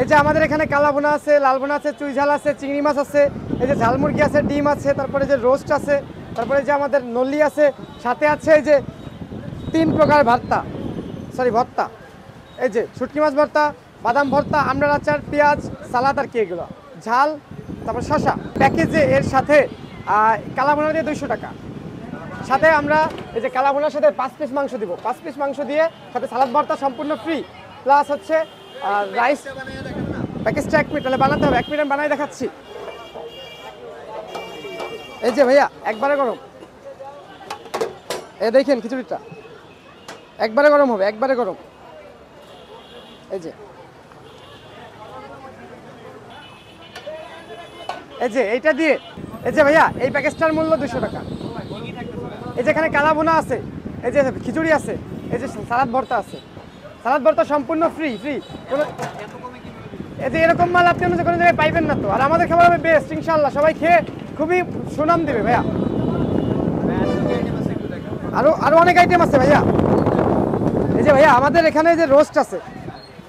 এই যে আমাদের এখানে কালাভুনা আছে, লালভুনা আছে, চুই ঝাল আছে, চিংড়ি মাছ আছে, এই যে ঝাল মুরগি আছে, ডিম আছে, তারপরে যে রোস্ট আছে, তারপরে যে আমাদের নল্লি আছে, সাথে আছে এই যে 3 প্রকার ভর্তা, এই যে শুটকি মাছ ভর্তা, বাদাম ভর্তা, আমড়ার আচার, পেঁয়াজ, সালাদ আর কি এগুলো, ঝাল, তারপর শসা প্যাকেজে। এর সাথে কালাভুনা দিয়ে 200 টাকা, সাথে আমরা এই যে কালাভুনার সাথে 5 পিস মাংস দিব, 5 পিস মাংস দিয়ে সাথে সালাদ ভর্তা সম্পূর্ণ ফ্রি, প্লাস হচ্ছে রাইস। প্যাকেজটা 1 মিনিট তাহলে বানাতে হবে, 1 মিনিট বানাই দেখাচ্ছি। এই যে ভাইয়া একবারে গরম, এই দেখেন খিচুড়িটা একবারে গরম হবে, একবারে গরম। এই যে এইটা দিয়ে, এই যে ভাইয়া এই প্যাকেজটার মূল্য 200 টাকা। এই যে এখানে কালাভুনা আছে, এই যে খিচুড়ি আছে, এই যে সালাদ ভর্তা আছে, সালাদ ভর্তা সম্পূর্ণ ফ্রি। এই যে এরকম মাল আপনি অন্য কোনো জায়গায় পাইবেন না তো। আর আমাদের খাবার হবে বেস্ট ইনশাআল্লাহ, সবাই খেয়ে খুবই সুনাম দিবে ভাইয়া। আরো অনেক আইটেম আছে ভাইয়া। এই যে ভাইয়া আমাদের এখানে যে রোস্ট আছে,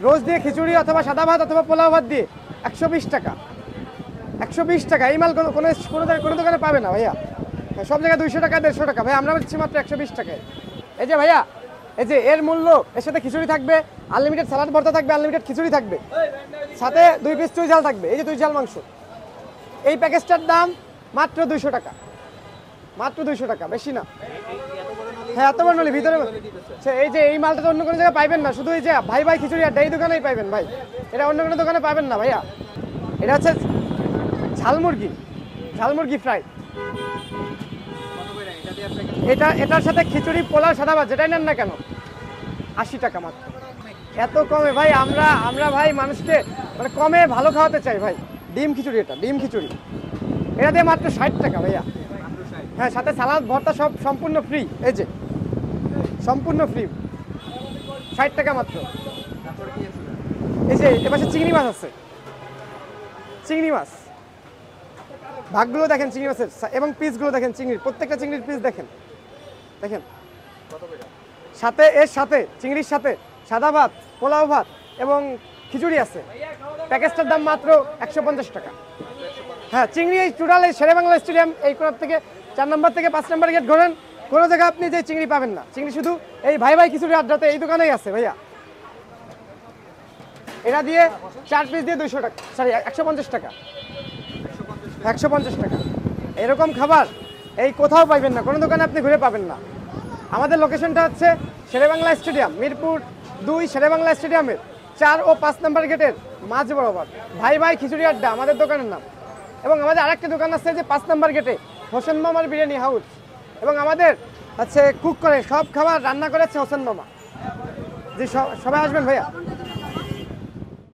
রোস্ট দিয়ে খিচুড়ি অথবা সাদা ভাত অথবা পোলাও ভাত দিয়ে 120 টাকা, 120 টাকা। এই মাল কোনো দোকানে পাবে না ভাইয়া, সব জায়গায় 200 টাকা 150 টাকা ভাই, আমরা দিচ্ছি মাত্র 120 টাকায়। এই যে ভাইয়া এই যে এর মূল্য, এর সাথে খিচুড়ি থাকবে, আনলিমিটেড সালাদ ভর্তা থাকবে, আনলিমিটেড খিচুড়ি থাকবে, সাথে 2 পিস চুই ঝাল থাকবে, এই যে 2 ঝাল মাংস। এই প্যাকেজটার দাম মাত্র 200 টাকা, মাত্র 200 টাকা, বেশি না। হ্যাঁ এত বড় নলি ভিতরে। এই যে এই মালটা তো অন্য কোনো জায়গায় পাইবেন না, শুধু এই যে ভাই ভাই খিচুড়ি আড্ডা এই দোকানেই পাইবেন ভাই, এটা অন্য কোনো দোকানে পাবেন না ভাইয়া। এটা হচ্ছে ঝাল মুরগি ফ্রাই। এটার সাথে খিচুড়ি, পোলাও, সাদা ভাত যেটাই নেন না কেন 80 টাকা মাত্র। এত কমে ভাই, আমরা ভাই মানুষকে মানে কমে ভালো খাওয়াতে চাই ভাই। ডিম খিচুড়ি, এটা ডিম খিচুড়ি, এটা দিয়ে মাত্র 60 টাকা ভাইয়া। হ্যাঁ সাথে সালাদ ভর্তা সব সম্পূর্ণ ফ্রি, এই যে সম্পূর্ণ ফ্রি, 60 টাকা মাত্র। এই যে এপাশে চিংড়ি মাছ আছে, চিংড়ি মাছ ভাগগুলো দেখেন চিংড়ি মাছের, এবং পিসগুলো দেখেন চিংড়ির, প্রত্যেকটা চিংড়ির পিস দেখেন সাথে এর সাথে চিংড়ির সাথে সাদা ভাত, পোলাও ভাত এবং খিচুড়ি আছে। প্যাকেজটার দাম মাত্র 150 টাকা। হ্যাঁ চিংড়ি এই টোটাল এই শেরেবাংলা স্টেডিয়াম এই কোণার থেকে 4 নম্বর থেকে 5 নম্বর গেট ঘোরেন, কোনো জায়গায় আপনি যে চিংড়ি পাবেন না। চিংড়ি শুধু এই ভাই ভাই খিচুড়ি আড্ডাতে এই দোকানেই আছে ভাইয়া। এটা দিয়ে 4 পিস দিয়ে 200 টাকা, সরি 150 টাকা, 150 টাকা। এরকম খাবার এই কোথাও পাইবেন না, কোনো দোকানে আপনি ঘুরে পাবেন না। আমাদের লোকেশনটা হচ্ছে শেরেবাংলা স্টেডিয়াম, মিরপুর 2 শেরেবাংলা স্টেডিয়ামের 4 ও 5 নম্বর গেটের মাঝ বরাবর ভাই ভাই খিচুড়ি আড্ডা আমাদের দোকানের নাম। এবং আমাদের আরেকটা দোকান আছে যে 5 নম্বর গেটে হোসেন মামার বিরিয়ানি হাউস, এবং আমাদের হচ্ছে কুক করে সব খাবার রান্না করেছে হোসেন মামা। জি সবাই আসবেন ভাইয়া।